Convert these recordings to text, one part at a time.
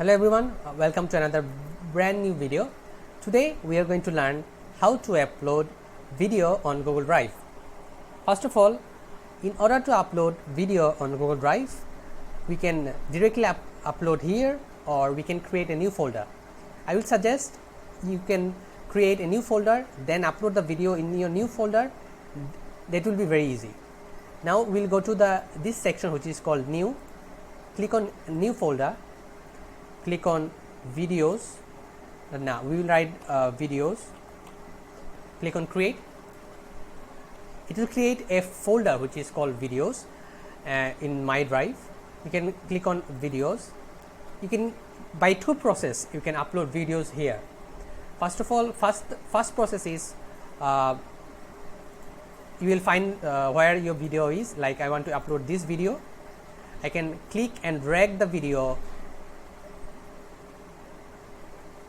Hello everyone, welcome to another brand new video. Today we are going to learn how to upload video on Google Drive. First of all, in order to upload video on Google Drive, we can directly upload here, or we can create a new folder. I will suggest you can create a new folder, then upload the video in your new folder. That will be very easy. Now we'll go to this section which is called new. Click on new folder. Click on videos. Now we will write videos. Click on create. It will create a folder which is called videos in my drive. You can click on videos. You can, by two process, you can upload videos here. First of all, first process is you will find where your video is. Like I want to upload this video, I can click and drag the video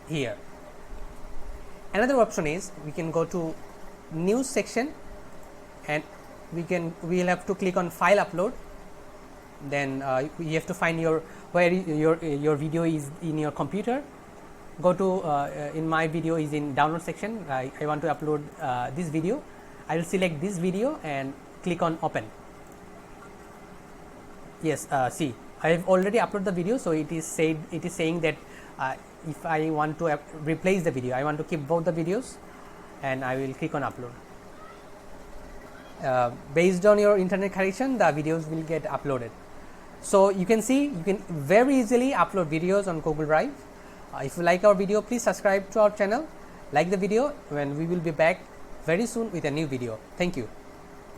here. Another option is we can go to news section, and we will have to click on file upload. Then you have to find where your video is in your computer. Go to in my video is in download section. I want to upload this video. I will select this video and click on open. Yes, see, I have already uploaded the video, so it is saying that if I want to replace the video, I want to keep both the videos, and I will click on upload. Based on your internet connection, the videos will get uploaded. So you can see, you can very easily upload videos on Google Drive. If you like our video, please subscribe to our channel, like the video, and we will be back very soon with a new video. Thank you.